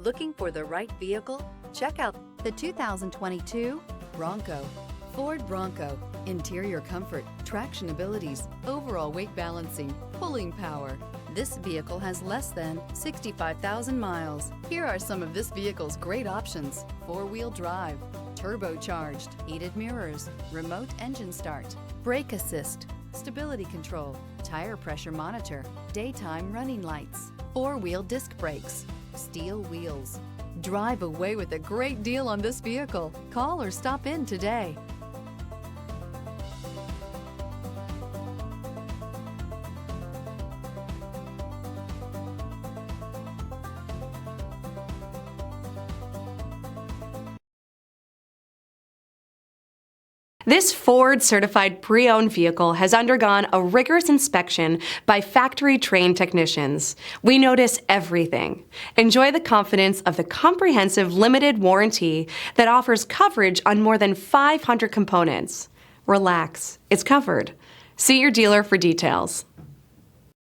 Looking for the right vehicle? Check out the 2022 Bronco. Ford Bronco. Interior comfort, traction abilities, overall weight balancing, pulling power. This vehicle has less than 65,000 miles. Here are some of this vehicle's great options: four-wheel drive, turbocharged, heated mirrors, remote engine start, brake assist, stability control, tire pressure monitor, daytime running lights, four-wheel disc brakes, steel wheels. Drive away with a great deal on this vehicle. Call or stop in today. This Ford certified pre-owned vehicle has undergone a rigorous inspection by factory-trained technicians. We notice everything. Enjoy the confidence of the comprehensive limited warranty that offers coverage on more than 500 components. Relax, it's covered. See your dealer for details.